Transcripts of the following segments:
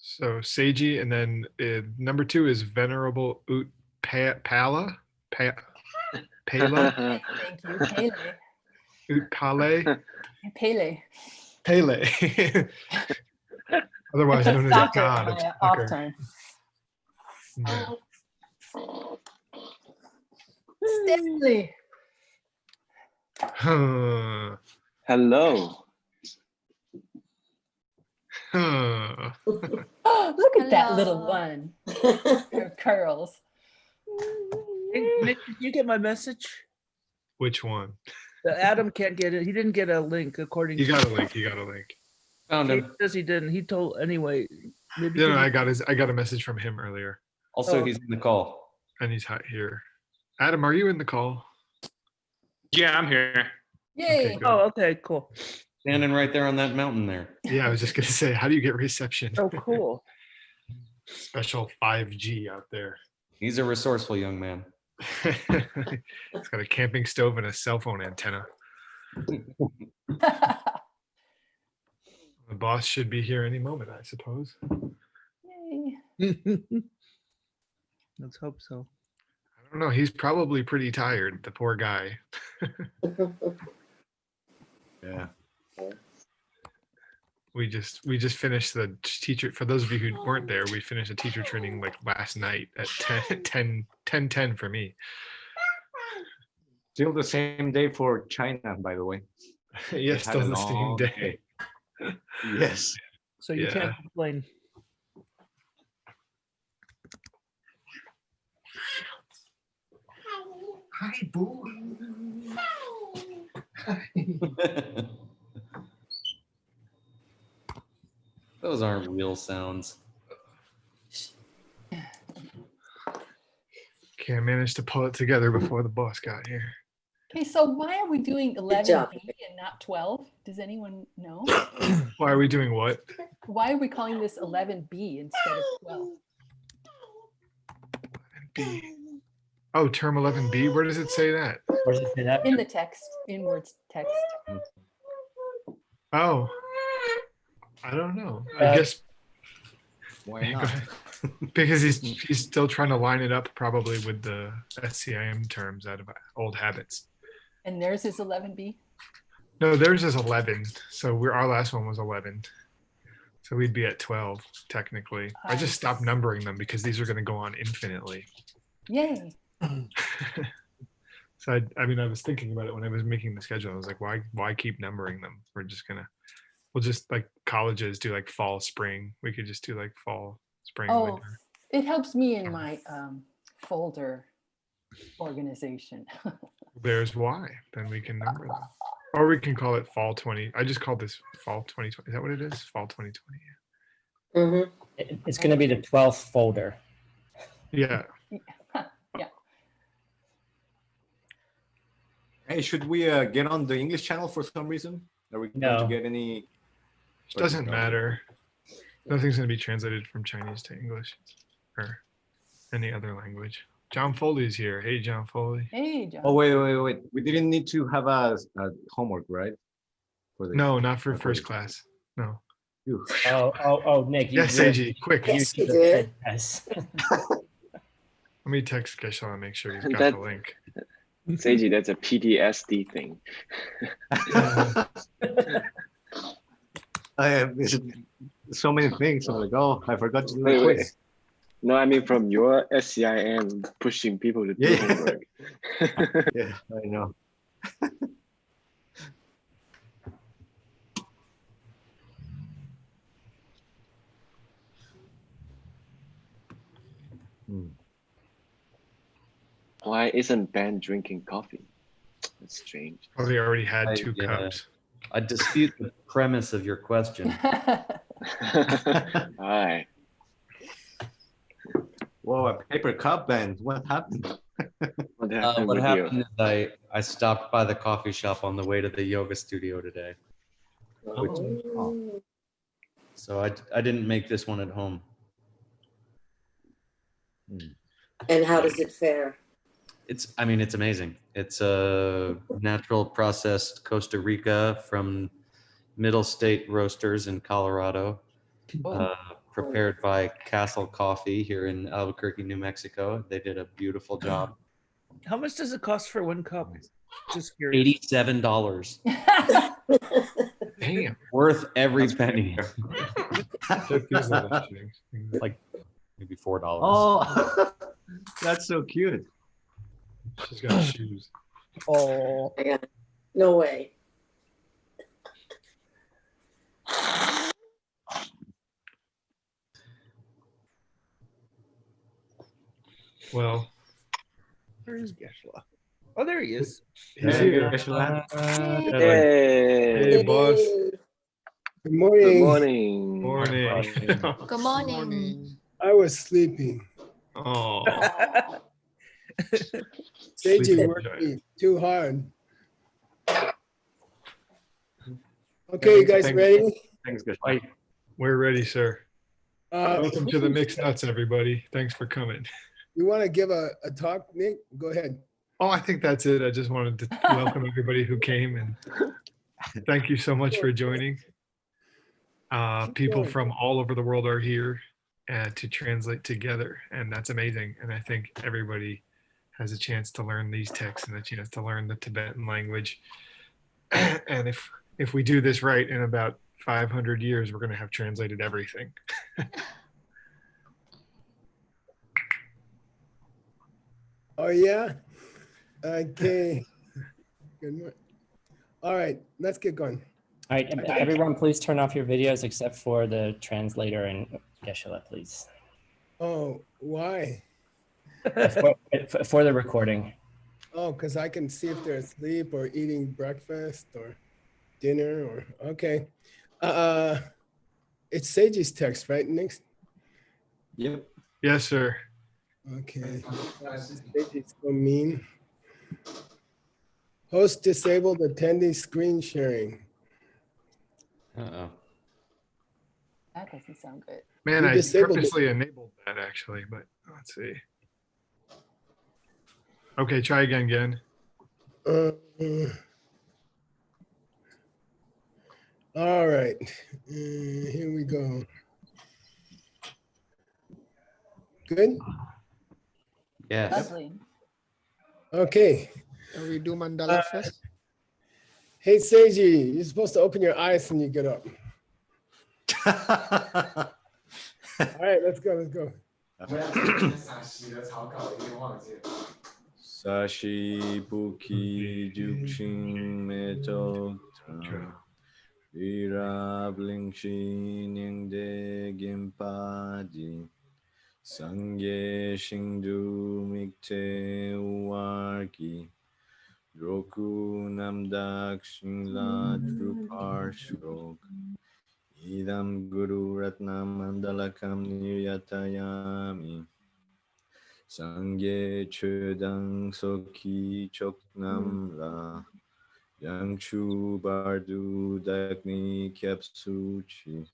So Seiji, and then number 2 is Venerable Pala. Pala. Thank you, Pele. Utpale. Pele. Pele. Otherwise known as Soccer, God of my off soccer. time. Yeah. Stanley. Huh. Hello. Huh. Oh, look at that Hello. little one. Her curls. Hey, Nick, did you get my message? Which one? Adam can't get it. He didn't get a link according You to got a link. You got a link. Found He him. says he didn't. He told anyway. Maybe Yeah, no, because I got a message from him earlier, Also, Oh. he's in the call. and he's here. Adam, are you in the call? Yeah, I'm here. Yay. good. Oh, okay, cool. Standing right there on that mountain there. Yeah, I was just gonna say, how do you get reception? Oh, cool. Special 5G out there. He's a resourceful young man. It's got a camping stove and a cell phone antenna. The boss should be here any moment, I suppose. Yay. Let's hope so. I don't know. He's probably pretty tired, the poor guy. Yeah. We just finished the teacher. For those of you who weren't there, we finished a teacher training like last night at 10 for me. Still the same day for China, by the way. Yes, Had still a the same long day. Yes. So you Yeah. can't complain. Hi, boo. Those aren't real sounds. Okay, I managed to pull it together before the boss got here. Okay, so why are we doing 11B job. and not 12? Does anyone know? Why are we doing what? Why are we calling this 11B instead of 12? B. Oh, term 11B. Where does it say that? Where does it say that? In the text, in words text. Oh, I don't know. I Uh, guess Why go not? ahead. Because he's still trying to line it up probably with the SCIM terms out of old habits. And theirs is 11B? No, theirs is 11. So our last one was 11. So we'd be at 12 technically. I just stopped numbering them because these are going to go on infinitely. Yay. So I mean, I was thinking about it when I was making the schedule. I was like, why keep numbering them? We'll just like colleges do like fall, spring. We could just do like fall, spring, Oh, winter. it helps me in my folder organization. There's why. Then we can number them. Or we can call it fall 20. I just called this fall 2020. Is that what it is? Fall 2020. Mhm. It's going to be the 12th folder. Yeah. Yeah. Hey, should we get on the English channel for some reason? Are we going No. to get any? It doesn't matter. Nothing's going to be translated from Chinese to English or any other language. John Foley's here. Hey, John Foley. Hey, John. Oh, wait. We didn't need to have a homework, right? For the No, not for Okay. first class. No. Phew. Oh, Nick. Yes, really- Seiji, quick. you Yes, should you have did. said yes. Let me text Geshe and make sure he's got That- the link. Seiji, that's a PTSD thing. I have so many things. I'm like, oh, I forgot to do Wait, the wait. quiz. No, I mean from your SCIM pushing people to do Yeah. homework. Yeah, I know. Hmm. Why isn't Ben drinking coffee? That's strange. Probably already had I, 2 cups. I dispute the premise of your question. Hi. Whoa, a paper cup, Ben. What happened? What happened What with happened is I stopped by the coffee shop on the way to the yoga studio today. Oh. So I didn't make this one at home. And how does it fare? It's amazing. It's a natural processed Costa Rica from Middle State Roasters in Colorado. prepared by Castle Coffee here in Albuquerque, New Mexico. They did a beautiful job. How much does it cost for one cup? Just curious. $87. Damn. Worth every penny. Check these little things. Like maybe $4. Oh, that's so cute. She's got shoes. Oh, I got- No way. Well, Where is Geshla? Oh, there he is. he's Hey, here. Geshe-la. Hey, Hey, boss. Good good morning. morning. Morning. Good morning. I was sleeping. Oh, Seiji Sleeping worked giant. me too hard. Okay, you guys Thanks. ready? Thanks, Geshe-la. we're ready, sir. Welcome to the who's- Mixed Nuts, everybody. Thanks for coming. You want to give a talk, Nick? Go ahead. Oh, I think that's it. I just wanted to welcome everybody who came and thank you so much for joining. People going. from all over the world are here to translate together, and that's amazing. And I think everybody has a chance to learn these texts and a chance to learn the Tibetan language. And if we do this right, in about 500 years, we're going to have translated everything. Oh, yeah? Okay. Good morning. All right, let's get going. all right, everyone, please turn off your videos except for the translator and Geshe-la, please. Oh, why? For the recording. Oh, because I can see if they're asleep or eating breakfast or dinner or, okay. It's Seiji's text, right, Nick? Yep. Yes, sir. Okay. Seiji's so mean. Host disabled attendee screen sharing. Uh-oh. That doesn't sound good. Man, You I disabled it. purposely enabled that actually, but let's see. Okay, try again. All right, here we go. Good. Yes. Lovely. Okay. Shall we do mandala first? Hey, Seiji, you're supposed to open your eyes when you get up. All right, let's go. Let's go. Sashi Buki Jukshin Meto Virabling Nyangde Gimpaji Sangye Shingdu Mikte Uwarki Roku Namdak Shingla Trupar Shrok Idam Guru Ratnam Mandalakam Niryatayami Sangye Chödang Soki Choknam La Yangchu Bardu Dakni Kyapsuchi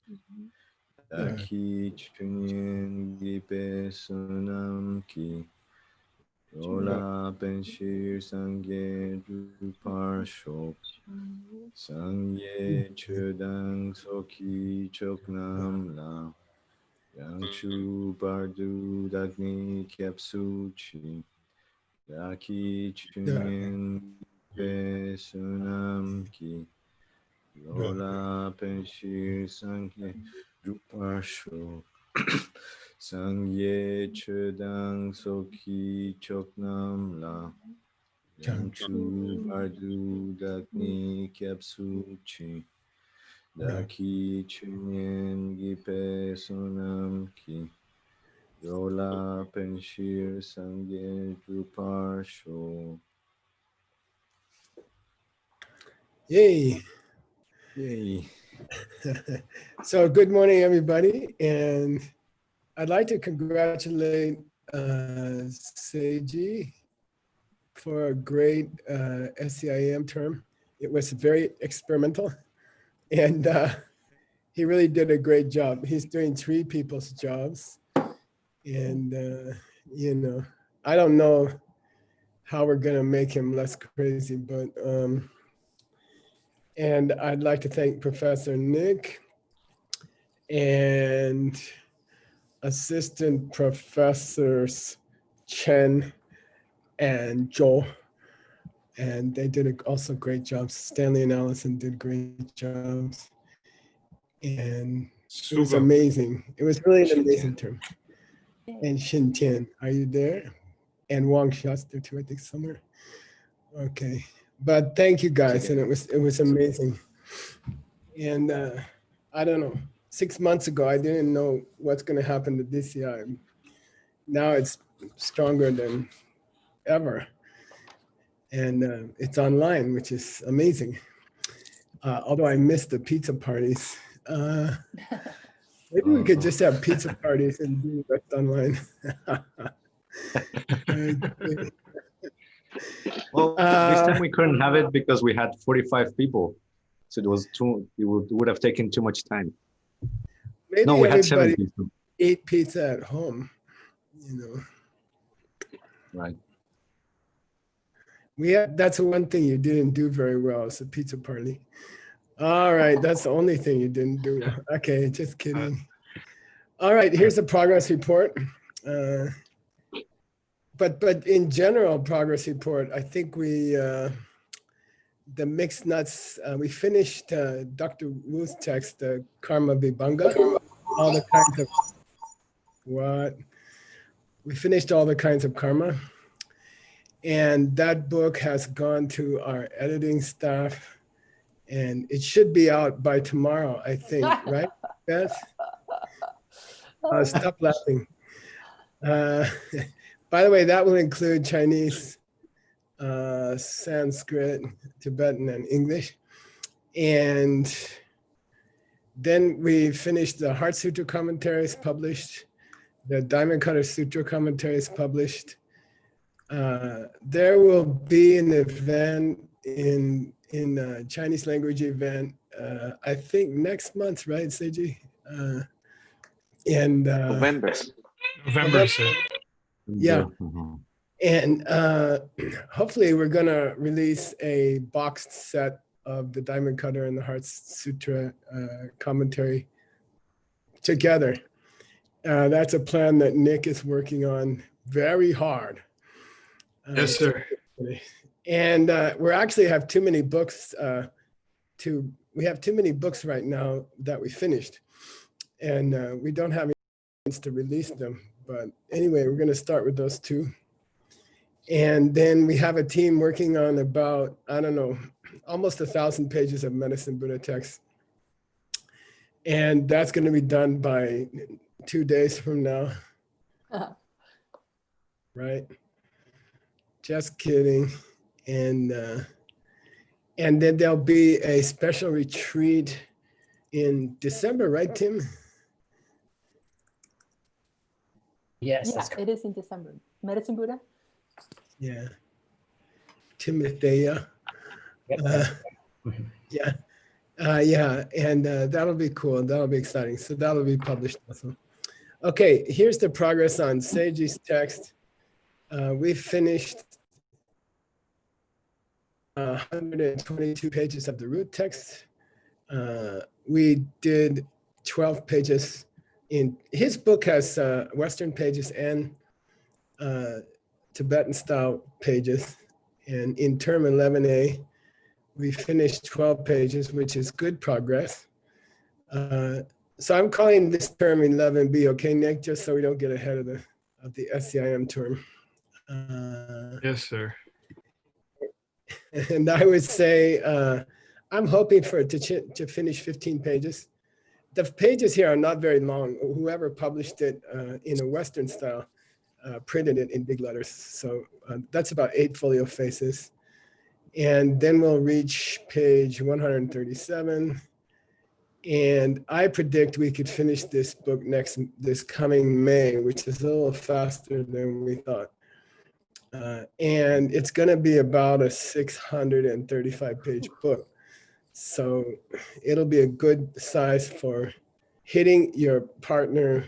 Daki Chunyen Gipe Sunam Ki Ola Penshir Sangye Drupar Shok Sangye Chödang Soki Choknam La Yangchu Bardu Dagni Kyapsuchi Daki Chunyen Pe Sunam Ki Lola Penshir Sangye Drupasho Sangye Chödang Soki Choknam La Yangchu Bardu Dagni Kyapsuchi Daki Chunyen Gipe Sonam Ki Yola Penshir Sangye Drupar Sho. Yay. Yay. So good morning, everybody. And I'd like to congratulate Seiji for a great SCIM term. It was very experimental. And he really did a great job. He's doing 3 people's jobs. And, you know, I don't know how we're going to make him less crazy, but, and I'd like to thank Professor Nick and assistant professors Chen and Joel. And they did also great jobs. Stanley and Allison did great jobs. And it was Super. amazing. It was really an amazing term. And Xin Tian, are you there? And Wang Xia's there too, I think somewhere. Okay, but thank you guys, and it was amazing. And I don't know, 6 months ago, I didn't know what's going to happen to DCI. Now it's stronger than ever, and it's online, which is amazing. Although I missed the pizza parties. Maybe we could just have pizza parties and do the rest online. Well, this time we couldn't have it because we had 45 people. So it would have taken too much time. Maybe No, we had 7 everybody people. ate pizza at home, Right. That's the one thing you didn't do very well is the pizza party. All right, that's the only thing you didn't do well. Okay, just kidding. All right, here's the progress report. But in general, progress report, I think the mixed nuts, we finished Dr. Wu's text, the Karma Vibhanga, all the kinds of, we finished all the kinds of karma. And that book has gone to our editing staff, and it should be out by tomorrow, I think, right, Beth? Stop laughing. By the way, that will include Chinese, Sanskrit, Tibetan, and English. And then we finished the Heart Sutra commentaries published, the Diamond Cutter Sutra commentaries published. There will be an event in a Chinese language event, I think next month, right, Seiji? And November. November, sir. Yeah. Mhm. And hopefully we're gonna release a boxed set of the Diamond Cutter and the Heart Sutra commentary together. That's a plan that Nick is working on very hard. Yes, sir. And we actually have too many books we have too many books right now that we finished, and we don't have any to release them. But anyway, we're going to start with those two. And then we have a team working on about, I don't know, almost 1,000 pages of Medicine Buddha text. And that's going to be done by 2 days from now. Right? Just kidding. And then there'll be a special retreat in December, right, Tim? Yes, Yeah, it is in December. Medicine Buddha? Yeah. Timothea. Yeah. And that'll be cool. That'll be exciting. So that'll be published also. Okay, here's the progress on Seiji's text. We finished 122 pages of the root text. We did 12 pages in his book has Western pages and Tibetan style pages. And in term 11A, we finished 12 pages, which is good progress. So I'm calling this term 11B, okay, Nick, just so we don't get ahead of the SCIM term. Yes, sir. And I would say, I'm hoping for it to finish 15 pages. The pages here are not very long. Whoever published it in a Western style printed it in big letters. So that's about 8 folio faces. And then we'll reach page 137. And I predict we could finish this book this coming May, which is a little faster than we thought. And it's going to be about a 635-page book. So it'll be a good size for hitting your partner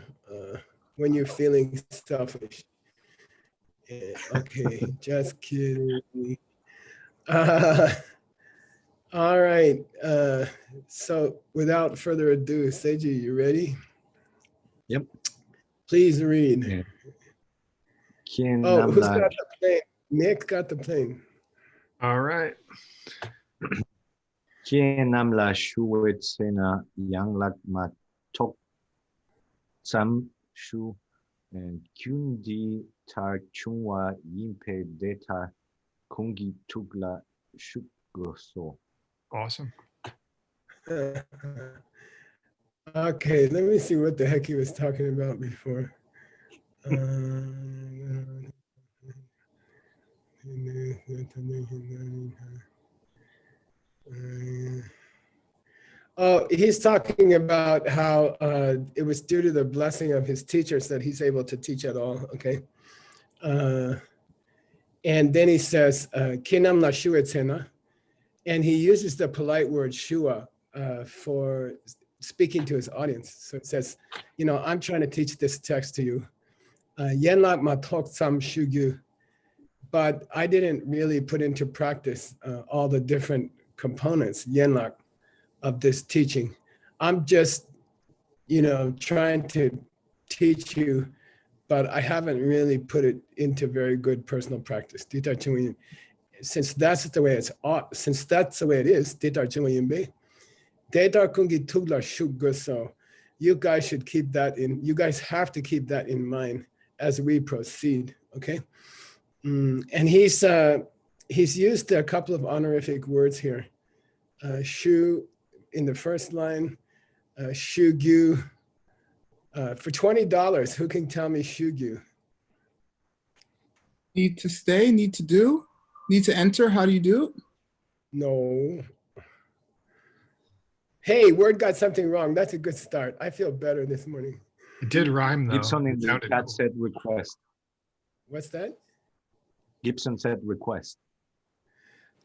when you're feeling selfish. Okay, just kidding. All right. So without further ado, Seiji, you ready? Yep. Please read. Yeah. Quien Oh, who's habla, got the plane? Nick got the plane. All right. quien habla shuetsena yang lak matok sam shu and kundi tar chungwa yimpe deta kungi tugla shugoso. Awesome. Okay, let me see what the heck he was talking about before. Oh, he's talking about how it was due to the blessing of his teachers that he's able to teach at all. Okay. And then he says, Kinam la shuetena. And he uses the polite word shua for speaking to his audience. So it says, you know, I'm trying to teach this text to you. Yenlak matok sam shugyu. But I didn't really put into practice all the different components, yenlak, of this teaching. I'm just, you know, trying to teach you, but I haven't really put it into very good personal practice. Since that's the way it is, so you guys should keep that in, you guys have to keep that in mind as we proceed, okay? And he's used a couple of honorific words here. Shu in the first line, shugyu. For $20, who can tell me shugyu? Need to stay, need to do, need to enter. How do you do it? No. Hey, word got something wrong. That's a good start. I feel better this morning. It did rhyme though. Gibson in It the sounded chat cool. said request. What's that? Gibson said request.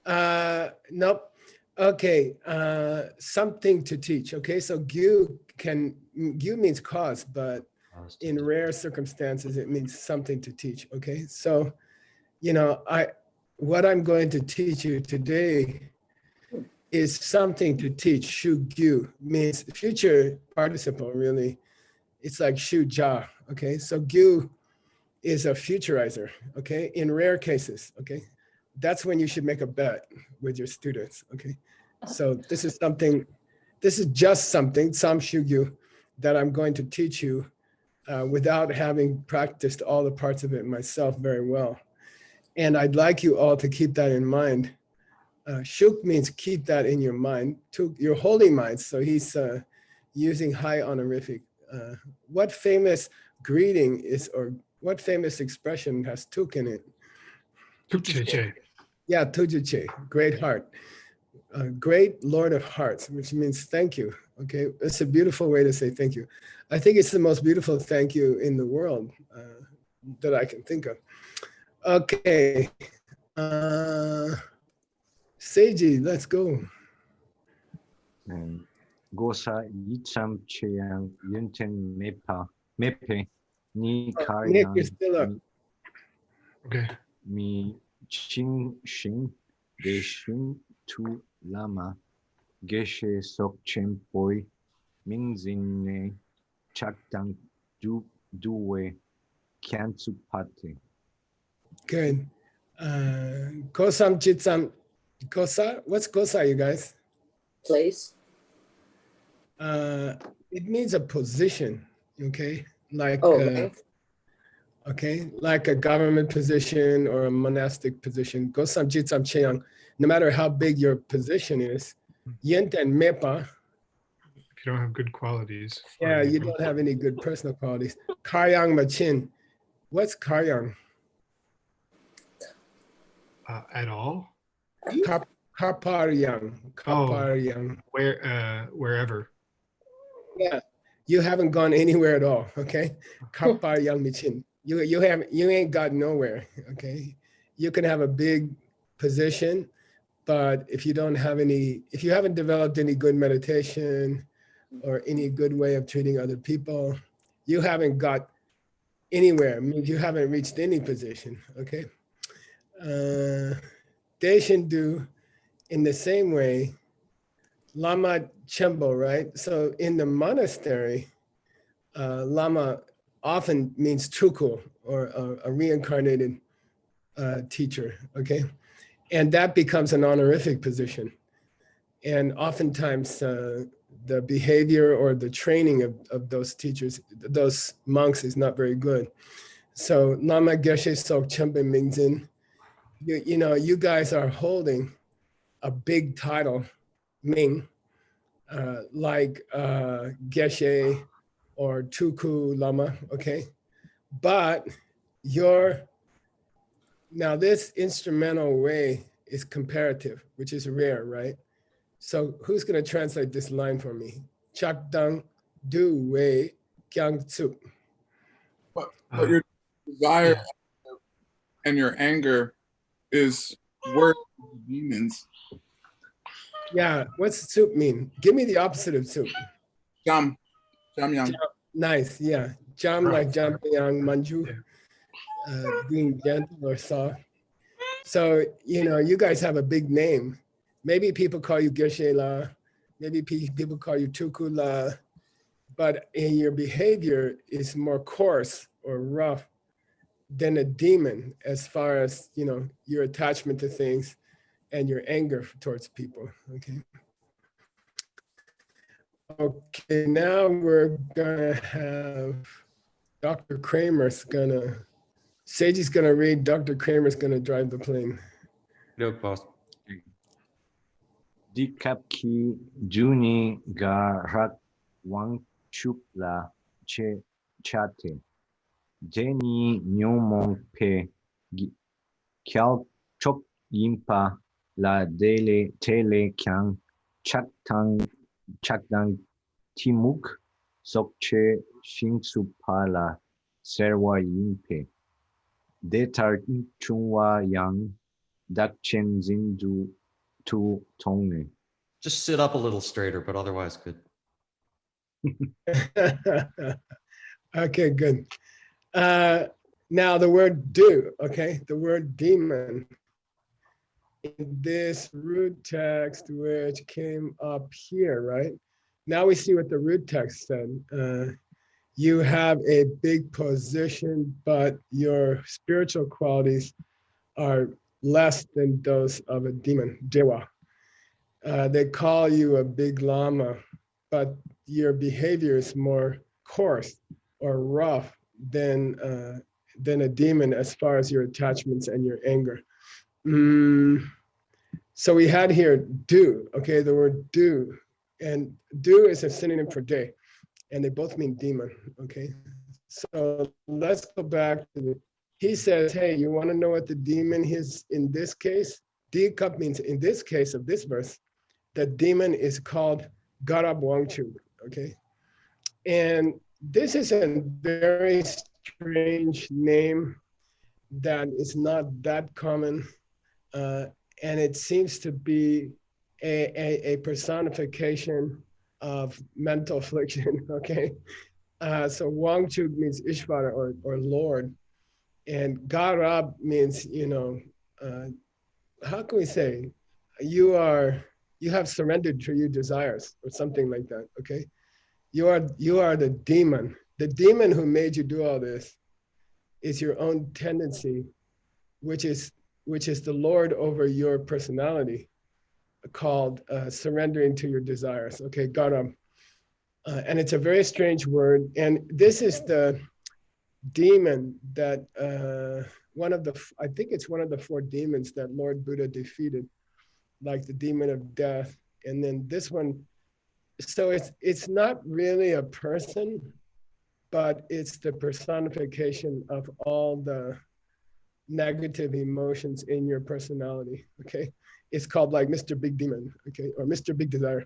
Nope. Okay, something to teach. Okay, so gyu means cause, but in rare circumstances, it means something to teach. Okay, so, you know, what I'm going to teach you today is something to teach. Shugyu means future participle, really. It's like shuja, okay? So gyu is a futurizer, okay? In rare cases, okay? That's when you should make a bet with your students, okay? So this is just something, some shugyu, that I'm going to teach you without having practiced all the parts of it myself very well. And I'd like you all to keep that in mind. Shuk means keep that in your mind, to your holy mind. So he's using high honorific. What famous greeting is, or what famous expression has tuk in it? Tucheche. Yeah, tujuche, great heart. Great Lord of Hearts, which means thank you. Okay, it's a beautiful way to say thank you. I think it's the most beautiful thank you in the world that I can think of. Okay. Seiji, let's go. Gosa yicham cheyang yunten mepe ni Nick, karyang you're still up. Okay. mi ching shing de shing tu lama geshe sok chen poi mingzine chakdang duwe kyansu pate. Good. Kosam chitsam. Kosa? What's kosa, you guys? Place. It means a position, okay? Like, Okay. okay, like a government position or a monastic position. Kosam chitsam cheyang. No matter how big your position is, yent and mepa. If you don't have good qualities. Yeah, you don't have any good personal qualities. Karyang machin. What's karyang? At all? Kaparyang. Kaparyang. Wherever. Yeah, you haven't gone anywhere at all. Okay, Kaparyang michin. You ain't got nowhere. Okay, you can have a big position, but if you haven't developed any good meditation or any good way of treating other people, you haven't got anywhere. It means you haven't reached any position. Okay. Deshindu, in the same way, Lama Chembo, right? So in the monastery, Lama often means tuku, or a reincarnated teacher, okay? And that becomes an honorific position. And oftentimes the behavior or the training of those teachers, those monks, is not very good. So Lama Geshe Sok Chempe Mingzin, you know, you guys are holding a big title, Ming, like Geshe or Tuku Lama, okay? But now this instrumental way is comparative, which is rare, right? So who's gonna translate this line for me? Chak dang du wei kyang tsu. But your desire and your anger is worse than demons. Yeah, what's soup mean? Give me the opposite of soup. Jam yang. Nice, yeah. Jam like jam yang manju, being gentle or soft. So, you know, you guys have a big name. Maybe people call you Geshe La, maybe people call you Tuku La, but in your behavior is more coarse or rough than a demon as far as, you know, your attachment to things and your anger towards people, okay? Okay, now we're gonna have Dr. Kramer's gonna, Seiji's gonna read, Dr. Kramer's gonna drive the plane. No, boss. Dikapki Juni Garat Wang Chupla Che Chate. Jenny Nyomong Pe Kyal Chok Yimpa La Dele Tele Kyang Chakdang Timuk Sokche Shingsupala Serwa Yimpe Detar Chungwa Yang Dakchen Zindu Tu Tongne. Just sit up a little straighter, but otherwise good. Okay, good. Now the word do, okay, the word demon. In this root text, which came up here, right? Now we see what the root text said. You have a big position, but your spiritual qualities are less than those of a demon, Dewa. They call you a big lama, but your behavior is more coarse or rough than a demon as far as your attachments and your anger. So we had here do, okay, the word do, and do is a synonym for day, and they both mean demon, okay? So let's go back to he says, hey, you wanna know what the demon is in this case? D-cup means in this case of this verse, the demon is called Garab Wangchu, okay? And this is a very strange name that is not that common. And it seems to be a personification of mental affliction, okay? So Wangchu means Ishvara or Lord. And Garab means, you know, how can we say? You have surrendered to your desires or something like that, okay? You are the demon. The demon who made you do all this is your own tendency, which is the Lord over your personality, called surrendering to your desires, okay, Garam. And it's a very strange word. And this is the demon that, I think it's one of the 4 demons that Lord Buddha defeated, like the demon of death. And then this one, so it's not really a person, but it's the personification of all the negative emotions in your personality, okay? It's called like Mr. Big Demon, okay? Or Mr. Big Desire,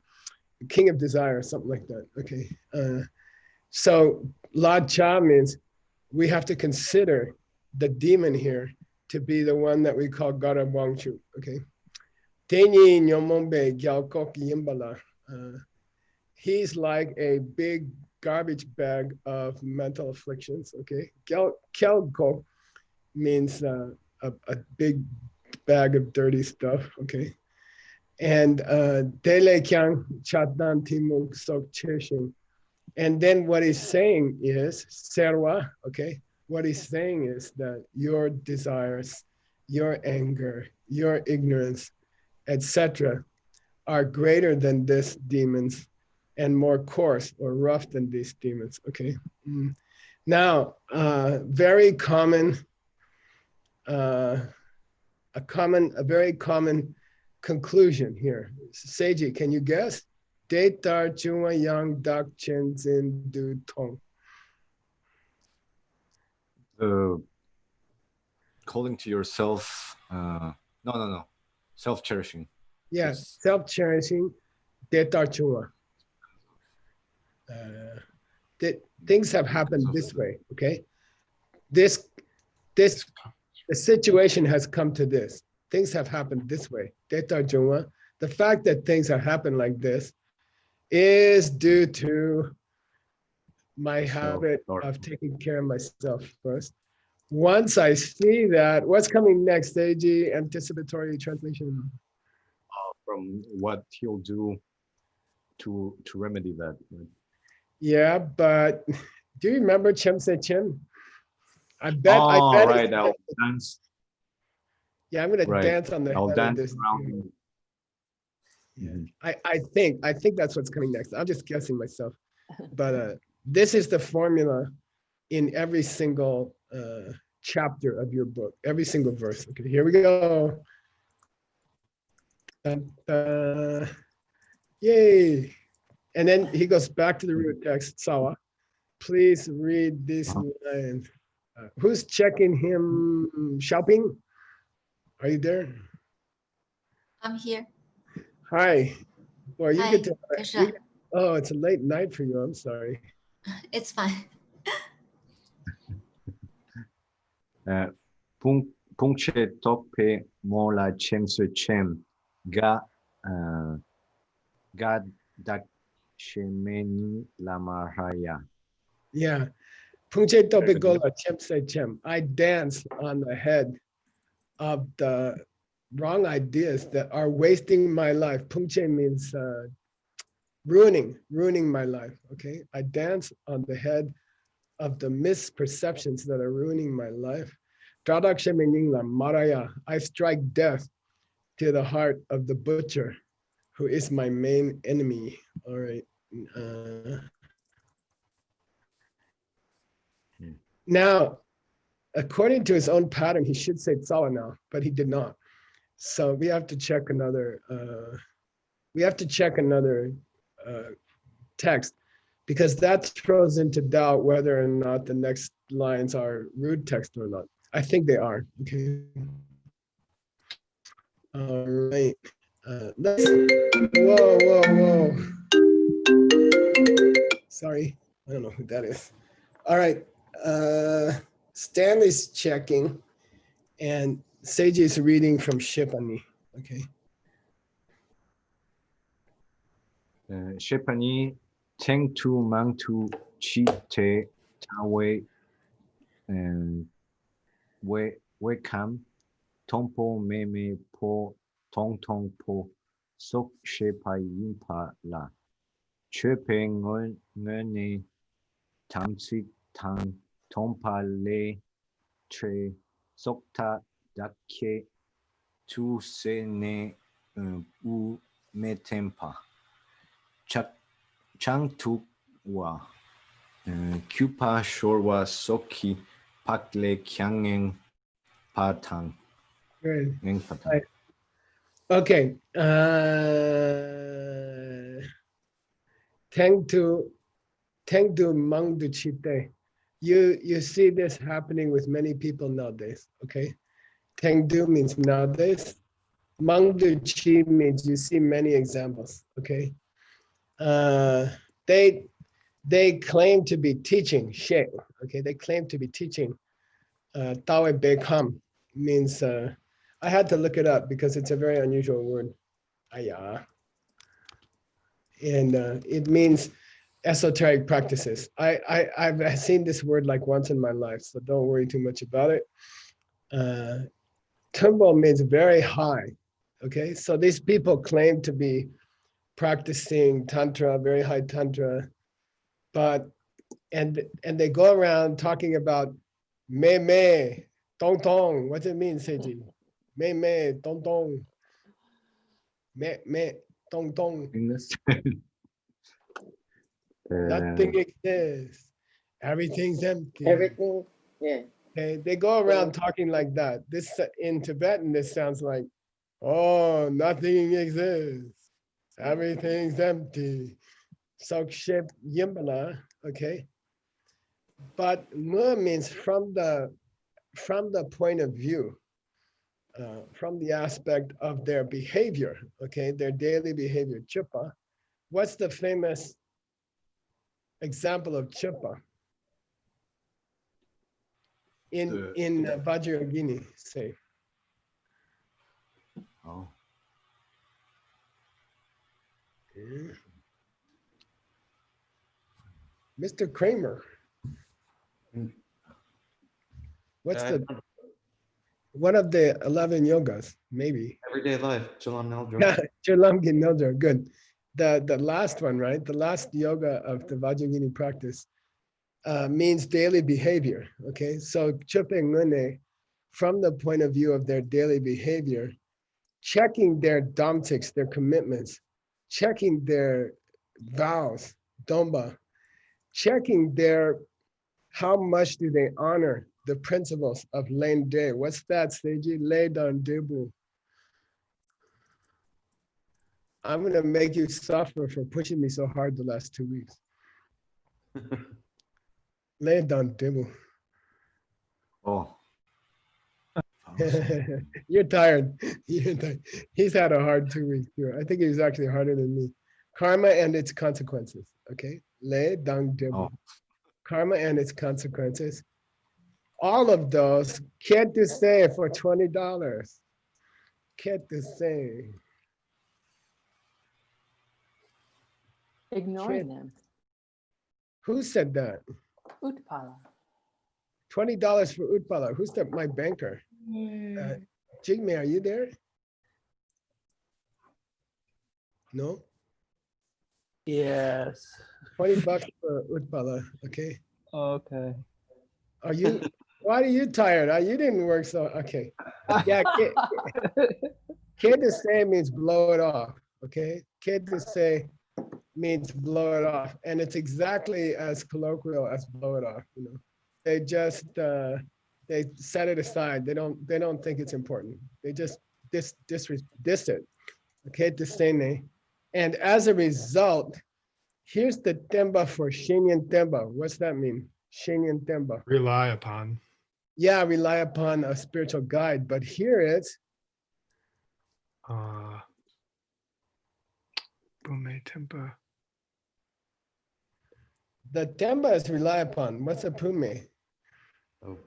King of Desire, something like that, okay? So La Cha means we have to consider the demon here to be the one that we call Gara Wangchu, okay? Tenyi Nyomombe Gyalkok Yimbala. He's like a big garbage bag of mental afflictions, okay? Kyalkok means a big bag of dirty stuff, okay? And Tele Kyang Chatan Timuk Sok Cheshing. And then what he's saying is, serwa, okay? What he's saying is that your desires, your anger, your ignorance, etc., are greater than these demons and more coarse or rough than these demons, okay? Now, very common, a very common conclusion here. Seiji, can you guess? Detar Chua Yang Dak Chen Zin Du Tong. Calling to yourself, no. Self-cherishing. Yes, self-cherishing, Detar Chua. Things have happened this way, okay? The situation has come to this. Things have happened this way. Detar Chua. The fact that things have happened like this is due to my habit of taking care of myself first. Once I see that, what's coming next, Seiji? Anticipatory translation. From what he'll do to remedy that. Yeah, but do you remember Chem Se Chem? I bet. Right, I'll dance. Yeah, I'm gonna dance on the I'll head dance of this. around. Yeah. I think that's what's coming next. I'm just guessing myself, but this is the formula in every single chapter of your book, every single verse. Okay, here we go. Yay! And then he goes back to the root text. Sawa, please read this line. Who's checking him? Xiaoping? Are you there? I'm here. Hi. Well, you Hi, get to. Krishna. Oh, it's a late night for you. I'm sorry. It's fine. Punche tope mola chem su chem ga dak shemeni lamaraya. Yeah. Punche tope gola chem se chem. I dance on the head of the wrong ideas that are wasting my life. Punche means ruining my life. Okay. I dance on the head of the misperceptions that are ruining my life. I strike death to the heart of the butcher, who is my main enemy. All right. Now, according to his own pattern, he should say Tsawa now, but he did not. So we have to check another. Text, because that throws into doubt whether or not the next lines are rude text or not. I think they are. Okay. All right. Whoa. Sorry, I don't know who that is. All right. Stanley's checking, and Seiji is reading from Shipani. Okay. Shepani teng tu mang tu chi te tawe we kam tompo me po tong po sok shepa yimpa la chepe ngone tamsik tang tompa le tre sokta dakke tu se ne u me tempa chang tu wa kupa shorwa soki pakle kyangeng patang. Good. Right. Okay. Teng tu mang du chite. You see this happening with many people nowadays. Okay. Teng du means nowadays. Mang du chi means you see many examples. Okay. They claim to be teaching she. Okay. They claim to be teaching. Tawe Bekam means, I had to look it up because it's a very unusual word. Aya. And it means esoteric practices. I've seen this word like once in my life, so don't worry too much about it. Tumbo means very high. Okay, so these people claim to be practicing Tantra, very high Tantra. but and they go around talking about me, tong tong. What's it mean, Seiji? Me, tong tong. Me, tong tong. Nothing exists. Everything's empty. Everything, yeah. Okay, they go around talking like that. This in Tibetan, this sounds like, oh, nothing exists. Everything's empty. Sokship yimbala, okay? But mu means from the point of view, from the aspect of their behavior, okay, their daily behavior, chupa. What's the famous example of chupa in Vajrayogini, say? Oh. Mr. Kramer. What's one of the 11 yogas, maybe? Everyday life, Jalam Neldra. Yeah, Chalamgin Neldra, good. The last one, right? The last yoga of the Vajrayogini practice means daily behavior, okay? So Chupe Ngune, from the point of view of their daily behavior, checking their domtics, their commitments, checking their vows, domba, checking their, how much do they honor the principles of Lane Day? What's that, Seiji? Lay down debu. I'm gonna make you suffer for pushing me so hard the last 2 weeks. Lay down debu. Oh. You're tired. You're tired. He's had a hard 2 weeks too. I think he's actually harder than me. Karma and its consequences. Okay. Lay down debu. Karma and its consequences. All of those can't to say for $20. Can't to say. Ignoring them. Who said that? Utpala. $20 for Utpala. Who's that? My banker. Jigme, are you there? No? Yes. $20 for Utpala. Okay. Okay. Are you, why are you tired? You didn't work so, okay. Yeah, kid to say means blow it off. Okay. Kid to say means blow it off. And it's exactly as colloquial as blow it off, you know. They just they set it aside. They don't think it's important. They just diss it. Okay, disdain. And as a result, here's the temba for Shinyan temba. What's that mean? Shinyan temba. Rely upon. Yeah, rely upon a spiritual guide. But here it's Bume Tempa. the temba is rely upon. What's a pume? Oh,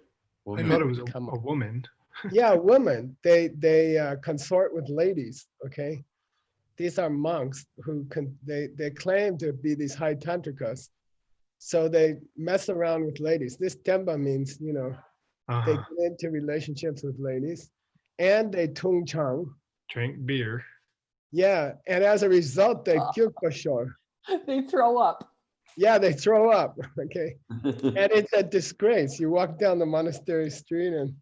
I thought it was a woman. Yeah, women. They consort with ladies. Okay, these are monks who they claim to be these high tantrikas, so they mess around with ladies. This temba means, you know, they get into relationships with ladies, and they tung chang. Drink beer. Yeah, and as a result, they kyukashor. They throw up. Yeah, they throw up. Okay, and it's a disgrace. You walk down the monastery street and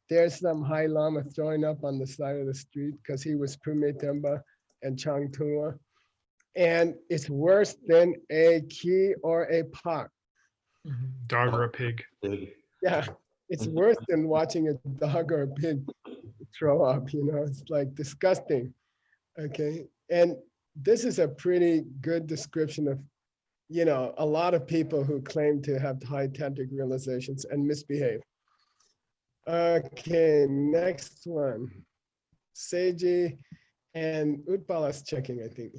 there's some high lama throwing up on the side of the street because he was Pume Temba and Chang Tunga. And it's worse than a ki or a pak. Dog or a pig. Yeah, it's worse than watching a dog or a pig throw up, you know, it's like disgusting. Okay, and this is a pretty good description of, you know, a lot of people who claim to have high tantric realizations and misbehave. Okay, next one. Seiji and Utpala's checking, I think.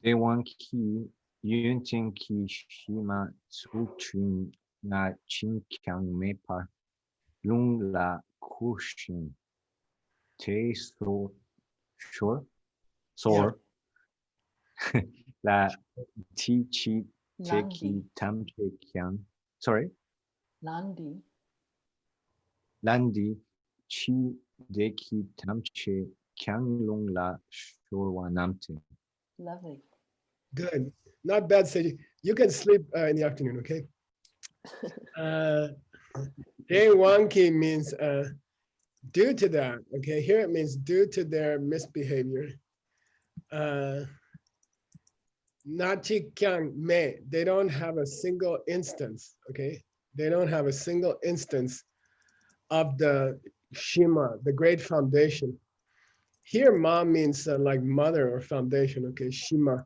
Dewan ki yunchen ki shima tsuchun na chinkyang mepa lung la kushin te so sure sor la ti chi cheki tam kyang. Sorry. Nandi. Landi chi deki tamche kyang lung la shorwa namte. Lovely. Good. Not bad, Seiji. You can sleep in the afternoon, okay? Wanki means due to that, okay? Here it means due to their misbehavior. Nachi kyang me, they don't have a single instance, okay? They don't have a single instance of the Shima, the great foundation. Here, ma means like mother or foundation, okay? Shima.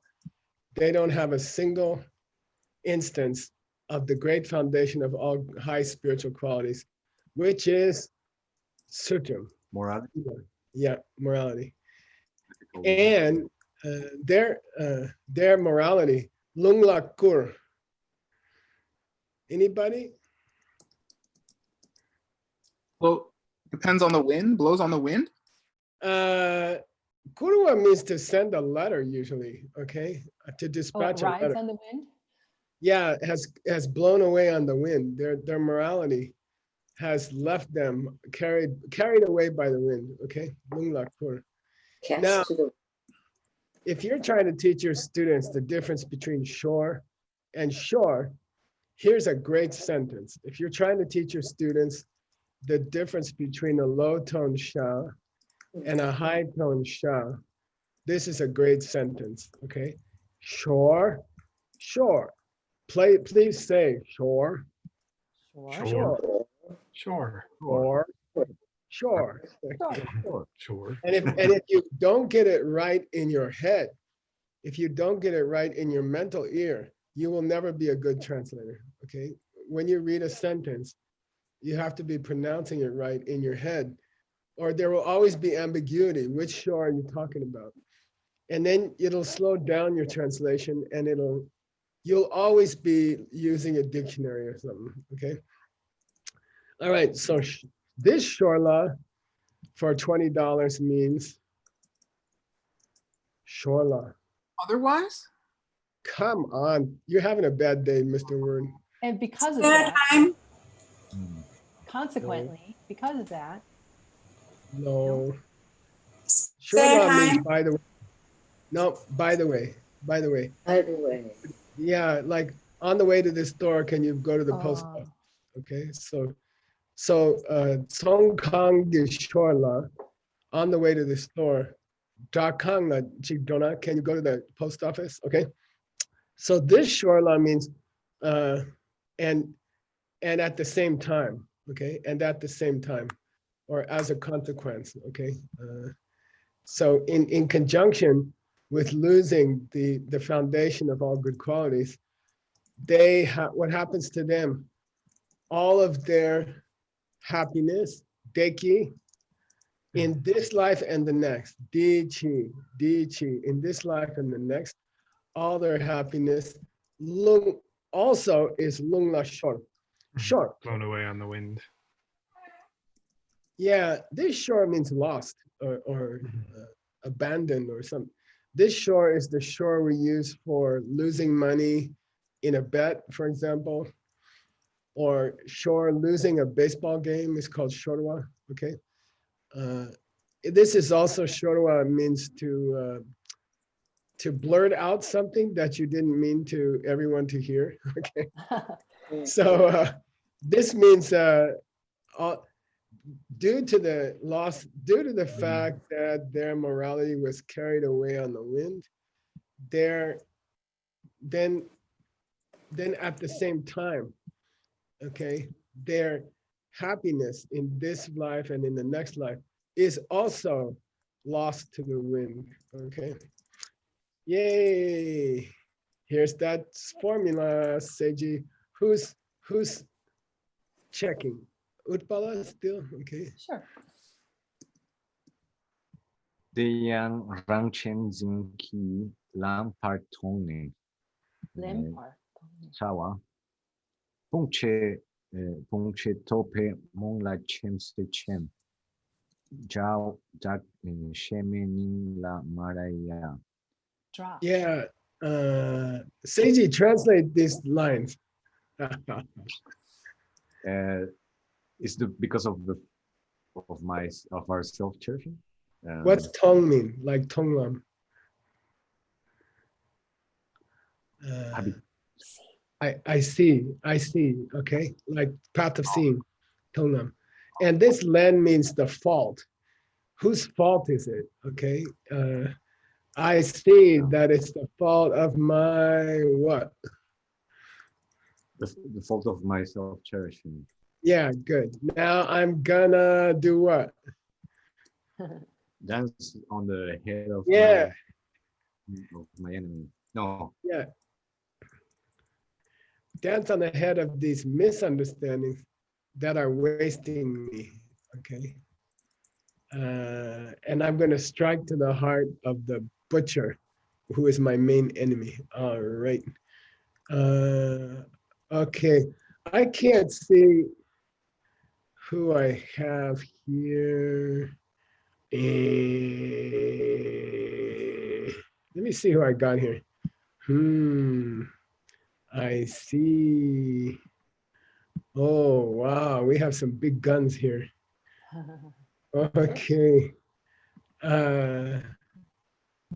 They don't have a single instance of the great foundation of all high spiritual qualities, which is Sutram. Morality. Yeah, morality. And their morality, Lungla Kur. Anybody? Well, depends on the wind, blows on the wind. Kurua means to send a letter usually, okay? To dispatch a rides letter. on the wind? Yeah, has blown away on the wind. Their morality has left them carried away by the wind, okay? Now, if you're trying to teach your students the difference between shore and shore, here's a great sentence. If you're trying to teach your students the difference between a low tone sha and a high tone sha, this is a great sentence, okay? Shore, shore. Please say shore. Sure. Sure. Sure. Sure. Sure. And if you don't get it right in your head, if you don't get it right in your mental ear, you will never be a good translator, okay? When you read a sentence, you have to be pronouncing it right in your head, or there will always be ambiguity. Which shore are you talking about? And then it'll slow down your translation, and you'll always be using a dictionary or something, okay? All right, so this shorla for $20 means shorla. Otherwise? Come on, you're having a bad day, Mr. Word. And because of that, consequently, because of that, No. Shorla means by the way. No, by the way. By the way. Yeah, like on the way to this store, can you go to the post office? Okay, so Songkang de Shorla, on the way to the store. Dakang na Chigdona, can you go to the post office? Okay. So this Shorla means and at the same time, okay, and at the same time, or as a consequence, okay. So in conjunction with losing the foundation of all good qualities, what happens to them? All of their happiness, deki, in this life and the next, dichi, in this life and the next, all their happiness, lung also is lungla short. Short. Blown away on the wind. Yeah, this shore means lost or abandoned or something. This shore is the shore we use for losing money in a bet, for example, or shore losing a baseball game is called shorwa, okay? This is also shorwa means to blurt out something that you didn't mean to everyone to hear, okay? So this means due to the fact that their morality was carried away on the wind, then at the same time, okay, their happiness in this life and in the next life is also lost to the wind, okay? Yay! Here's that formula, Seiji. Who's checking? Utpala still? Okay. Sure. Deyang Rangchen Zinki Lampart Tone. Lampart. Sawa. Pungche tope mongla chem se chem. Jao jak shemening la maraya. Drop. Yeah. Seiji, translate these lines. Is because of our self-cherishing? What's tong mean? Like tonglam? Uh, I see. Okay, like path of seeing, Tongnam. And this len means the fault. Whose fault is it? Okay. I see that it's the fault of my what? The fault of my self-cherishing. Yeah, good. Now I'm gonna do what? Dance on the head of my enemy. No. Yeah. Dance on the head of these misunderstandings that are wasting me. Okay. And I'm gonna strike to the heart of the butcher, who is my main enemy. All right. Okay. I can't see who I have here. Let me see who I got here. I see. Oh, wow. We have some big guns here. Okay.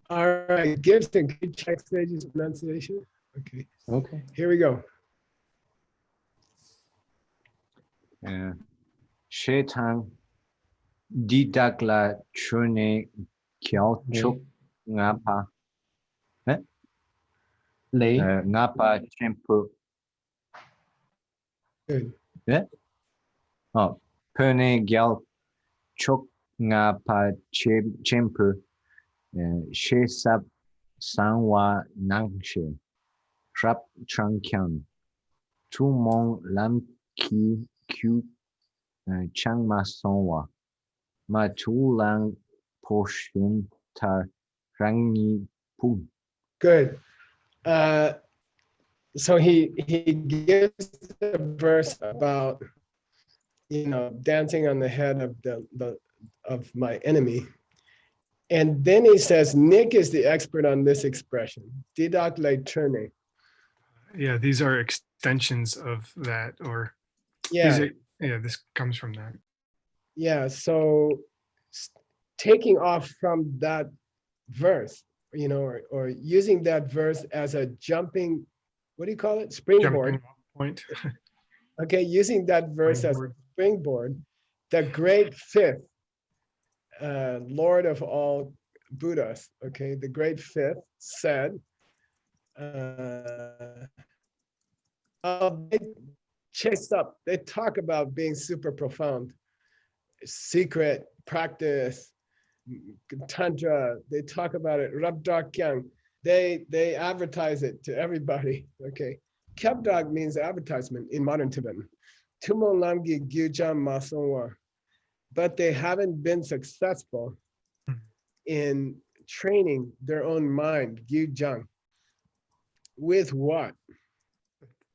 All right. Gibson, can you check Seiji's pronunciation? Okay. Okay. Here we go. Shetan didakla chune kyauchuk ngapa. Lei. Ngapa chempu. Good. Yeah. Oh, pune gyal chok ngapa chempu. She sap sanwa nangshe. Trap changkyang. Tumong lam ki kyu changma sonwa. Ma tulang poshun tar rangi pun. Good. So he gives a verse about, dancing on the head of of my enemy. And then he says, Nick is the expert on this expression. Didak le turne. Yeah, these are extensions of that, or Yeah. This comes from that. Yeah. So taking off from that verse, or using that verse as a jumping, what do you call it? Springboard. Jumping off point. Okay, using that verse as a springboard, the great fifth, Lord of all Buddhas, okay, the great fifth said, they chase up, they talk about being super profound, secret practice, tantra, they talk about it, rabdakyang, they advertise it to everybody, okay. Kyabdag means advertisement in modern Tibetan. Tumon lamgi gyujam masonwa. But they haven't been successful in training their own mind, gyujang. With what?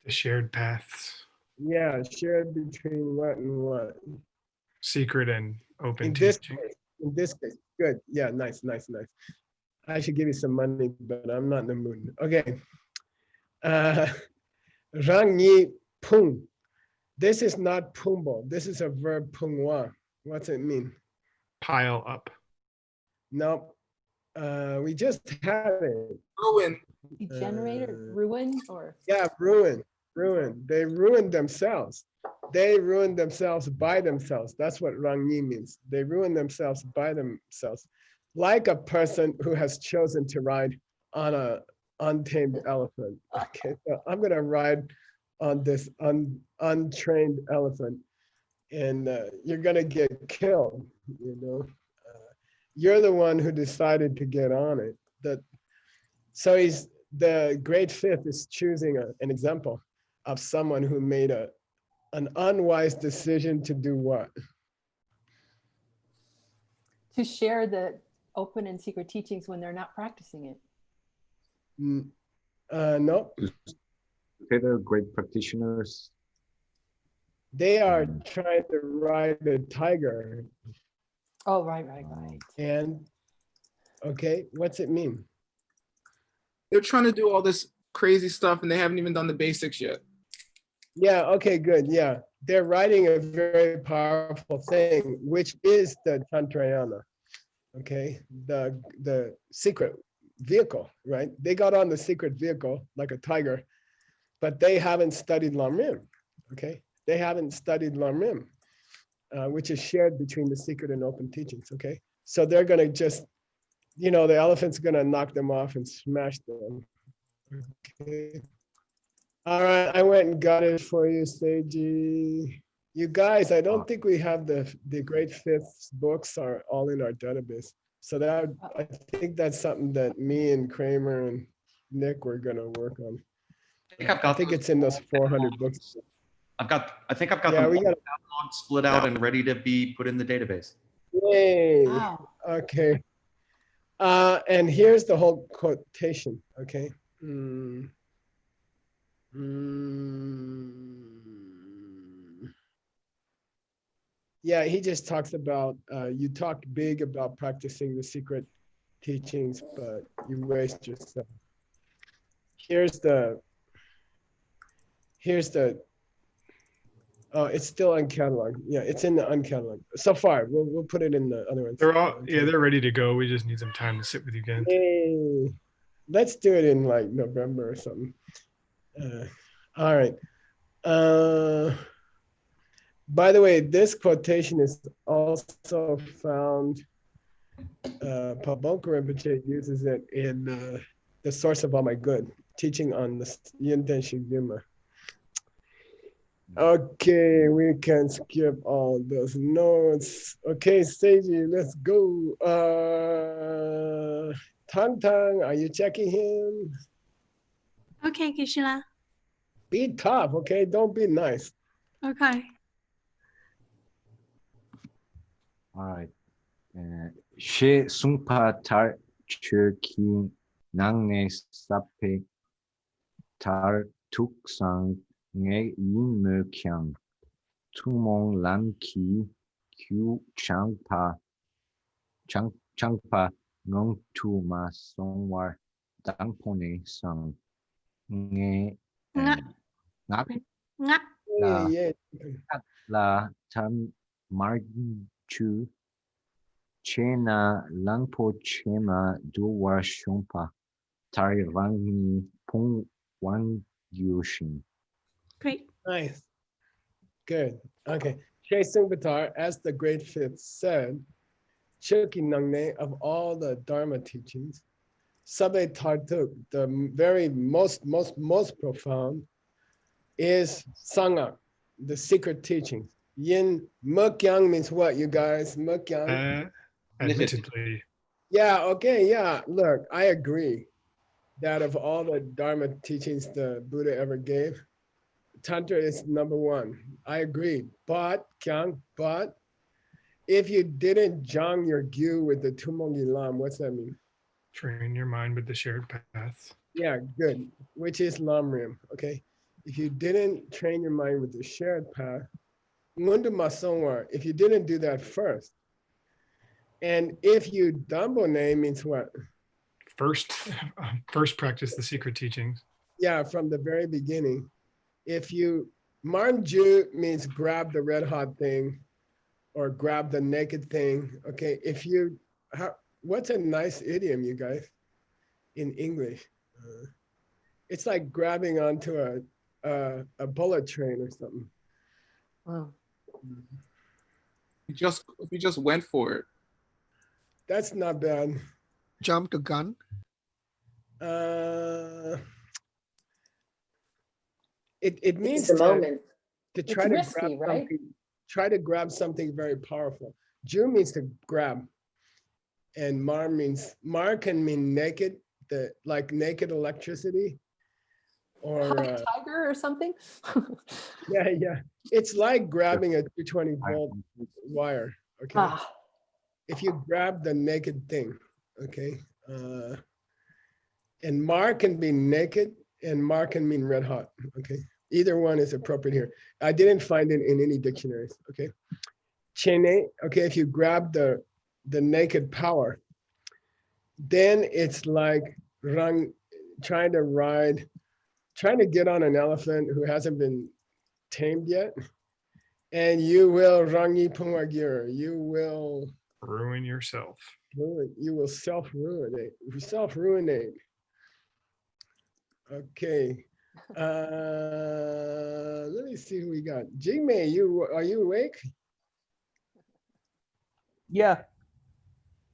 The shared paths. Yeah, shared between what and what? Secret and open in teaching. In this case, good. Yeah, nice. I should give you some money, but I'm not in the mood. Okay. Rangi pung. This is not pumbo. This is a verb pungwa. What's it mean? Pile up. No. We just had it. Ruin. Degenerate or ruin or? Yeah, ruin. They ruined themselves. They ruined themselves by themselves. That's what rangi means. They ruin themselves by themselves. Like a person who has chosen to ride on a untamed elephant. Okay, so I'm gonna ride on this untrained elephant, and you're gonna get killed. You're the one who decided to get on it. So the great fifth is choosing an example of someone who made an unwise decision to do what? To share the open and secret teachings when they're not practicing it. No. They're great practitioners. They are trying to ride a tiger. Oh, right. And, okay, what's it mean? They're trying to do all this crazy stuff and they haven't even done the basics yet. Yeah, okay, good. Yeah. They're writing a very powerful thing, which is the Tantrayana. Okay, the secret vehicle, right? They got on the secret vehicle like a tiger, but they haven't studied Lamrim, okay? They haven't studied Lamrim, which is shared between the secret and open teachings, okay? So they're gonna just, the elephant's gonna knock them off and smash them, okay? All right, I went and got it for you, Seiji. You guys, I don't think we have the Great Fifth books are all in our database. So I think that's something that me and Kramer and Nick were gonna work on. I think it's in those 400 books. I think I've got Yeah, them we all got. cataloged, split out and ready to be put in the database. Yay. Wow. Okay. And here's the whole quotation. Okay. Yeah, he just talks about you talk big about practicing the secret teachings, but you waste yourself. Here's the oh, it's still uncatalogued. Yeah, it's in the uncatalogued. So far, we'll put it in the other ones. They're ready to go. We just need some time to sit with you again. Yay. Let's do it in like November or something. All right. By the way, this quotation is also found, Pabonka Rinpoche uses it in The Source of All My Good, teaching on the Yinten Shigima. Okay, we can skip all those notes. Okay, Seiji, let's go. Tang Tang, are you checking him? Okay, Geshe-la. Be tough, okay? Don't be nice. Okay. All right. She sungpa tar churki nangne sape tar tuksang nge yin me kyang tumong lam ki kyu changpa ngong tu ma songwar dangpone sang nge ngak la tam margin chu chena langpo chema duwar shumpa tari rangi pong wan yushin. Great. Nice. Good. Okay. She Sung Batar, as the Great Fifth said, Chöki Nangne, of all the Dharma teachings, Sabe Tartuk, the very most profound, is Sangha, the secret teachings. Yin Mekyang means what, you guys? Mekyang? Admittedly. Yeah, okay, yeah. Look, I agree that of all the Dharma teachings the Buddha ever gave, Tantra is number one. I agree. But if you didn't jang your gyu with the Tumongi Lam, what's that mean? Train your mind with the shared paths. Yeah, good. Which is Lamrim, okay? If you didn't train your mind with the shared path, Mundu Masongwar, if you didn't do that first, and if you Dambone means what? First practice the secret teachings. Yeah, from the very beginning. If you, Marnju means grab the red hot thing or grab the naked thing. Okay, if you, what's a nice idiom, you guys, in English? It's like grabbing onto a bullet train or something. Wow. If you just went for it. That's not bad. Jump the gun. It means It's a moment. to try It's to risky, grab right? something, try to grab something very powerful. Ju means to grab, and mar can mean naked, like naked electricity, or Tiger or something? yeah. It's like grabbing a 220 volt wire. Okay, Ah. if you grab the naked thing, okay, and mar can be naked, and mar can mean red hot. Okay, either one is appropriate here. I didn't find it in any dictionaries. Okay, chene. Okay, if you grab the naked power, then it's like trying to get on an elephant who hasn't been tamed yet, and you will rangi pungagir. You will ruin yourself. self-ruin. You will self-ruinate. Self-ruinate. Okay. Let me see who we got. Jingmei, are you awake? Yeah.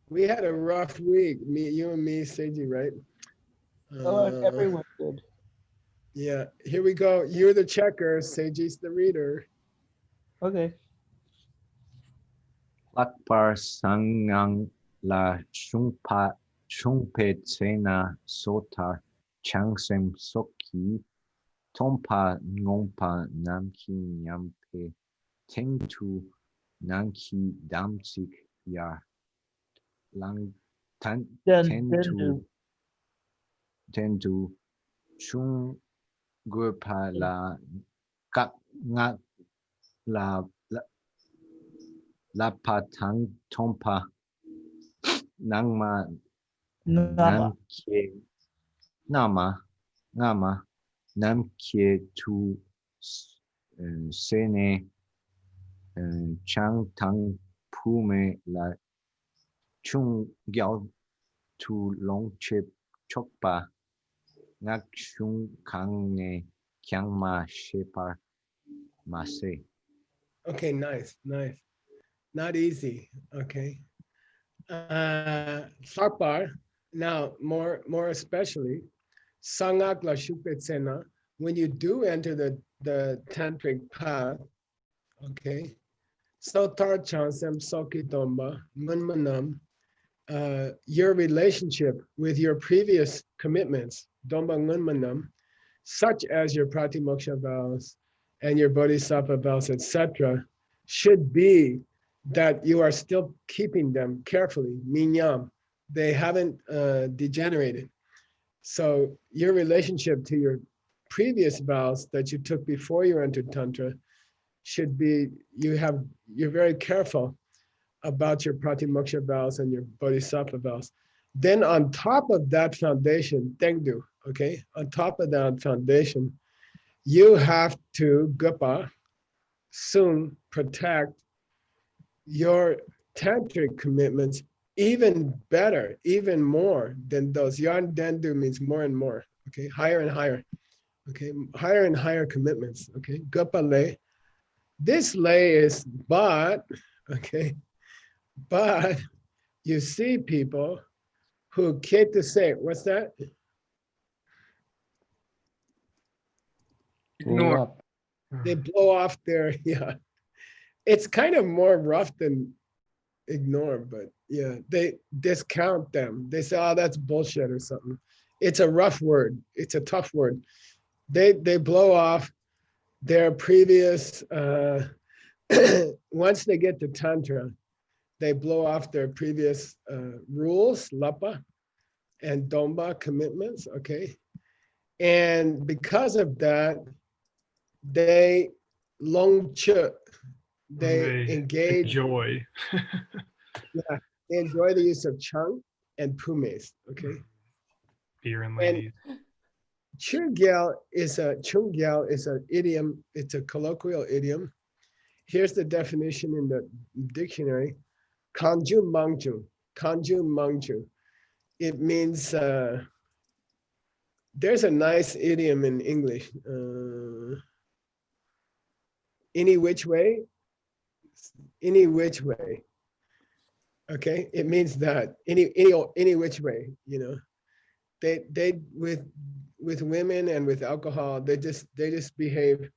We had a rough week. You and me, Seiji, right? Everyone did. Yeah. Here we go. You're the checker. Seiji's the reader. Okay. Lakpar sangang la shumpetsena sota changsem soki tompa ngompa namki nyampe tengtu nanki damsik ya lang tentu chung gurpa la kak ngak la patang tompa nangma namkie nama namkie tu sene chang tang pume la chung gyal tu long chip chokpa ngak chung kang ne kyang ma shepar mase. Okay, nice. Not easy. Okay. Sarpar, now more especially, Sangak la Shupetsena, when you do enter the tantric path, okay, Sotar Chansam Sokitomba, Munmanam, your relationship with your previous commitments, Domba Munmanam, such as your Pratimoksha vows and your Bodhisattva vows, etc., should be that you are still keeping them carefully, minyam. They haven't degenerated. So your relationship to your previous vows that you took before you entered Tantra should be, you're very careful about your Pratimoksha vows and your Bodhisattva vows. Then on top of that foundation, Tengdu, okay? On top of that foundation, you have to, Gupa, soon protect your tantric commitments even better, even more than those. Yan Dendu means more and more, okay? Higher and higher, okay? Higher and higher commitments, okay? Gupa lay. This lay is but, okay? But you see people who get to say, what's that? Ignore. They blow off their, yeah. It's kind of more rough than ignore, but yeah, they discount them. They say, oh, that's bullshit or something. It's a rough word. It's a tough word. They blow off their previous, once they get to Tantra, they blow off their previous rules, lapa, and domba commitments, okay? And because of that, they longchu, they engage. Enjoy. Yeah, they enjoy the use of chung and pumes, okay? Beer and ladies. Chungyal is an idiom, it's a colloquial idiom. Here's the definition in the dictionary. Kanju mangju. It means, there's a nice idiom in English. Any which way. Okay, it means that any which way, you know. They with women and with alcohol, they just behave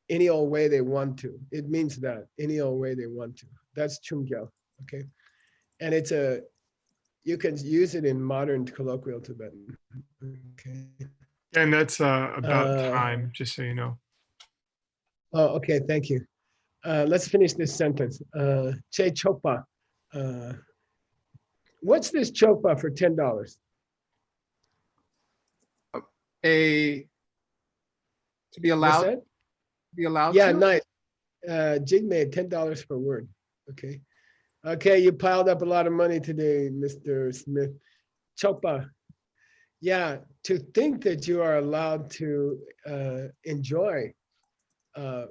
any old way they want to. It means that any old way they want to. That's chungyal, okay? And you can use it in modern colloquial Tibetan. Okay. And that's about time, just so you know. Oh, okay, thank you. Let's finish this sentence. Che chopa. What's this chopa for $10? To be allowed. To be allowed. Yeah, to? nice. Jigme, $10 per word. Okay. Okay, you piled up a lot of money today, Mr. Smith. Chopa. Yeah, to think that you are allowed to enjoy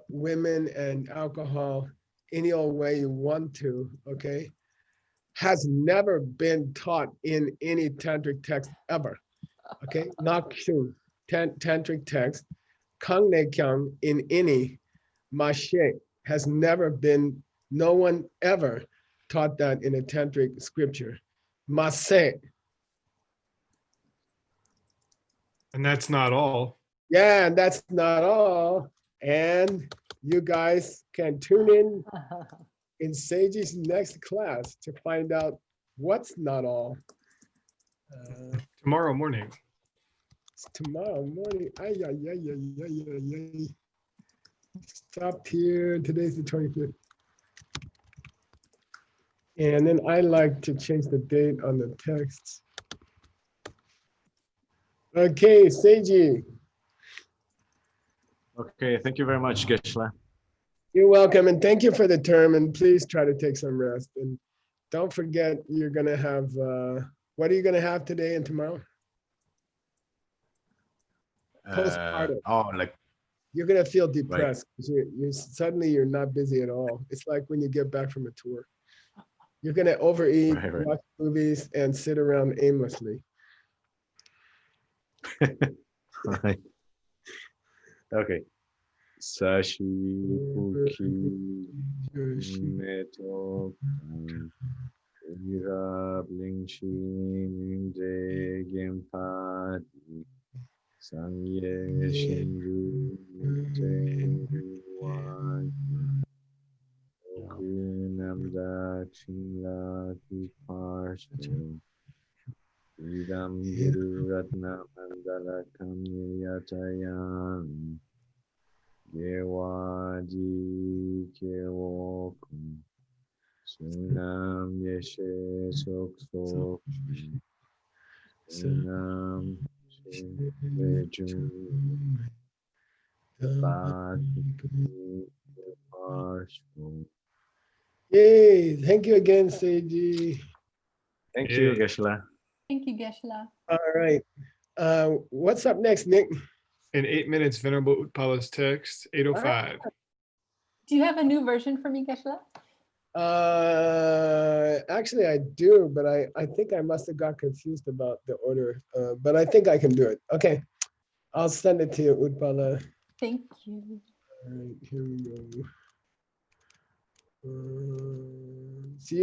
women and alcohol any old way you want to, okay? has never been taught in any tantric text ever. Okay, Nakshun, tantric text, Kangne Kyang in any Mashe has never been, no one ever taught that in a tantric scripture. Mase. And that's not all. Yeah, and that's not all. And you guys can tune in Seiji's next class to find out what's not all. Tomorrow morning. It's tomorrow morning. Ay, ay, ay, ay, ay, ay, ay. Stopped here. Today's the 25th. And then I like to change the date on the texts. Okay, Seiji. Okay, thank you very much, Geshe-la. You're welcome, and thank you for the term, and please try to take some rest. And don't forget, you're gonna have, what are you gonna have today and tomorrow? Postpartum. Like You're gonna feel depressed. Suddenly you're not busy at all. It's like when you get back from a tour. You're gonna overeat, Right. watch movies, and sit around aimlessly. Right. Okay. Sashi Puki Meto Ira Blingshi Mingde Gempati Sangye Shinju Wan Okunamda Chimla Kiparshu Idam Guru Ratna Mandala Kamyatayan Yewaji Kewokum Sunam Yeshe Sok Sok Sunam Shejum Bhakti Parshvu. Yay, thank you again, Seiji. Thank you, Geshe-la. Thank you, Geshe-la. All right. What's up next, Nick? In 8 minutes, Venerable Utpala's text, 8:05. Do you have a new version for me, Geshe-la? Actually, I do, but I think I must have got confused about the order. But I think I can do it. Okay, I'll send it to you, Utpala. Thank you. All right, here we go. See you.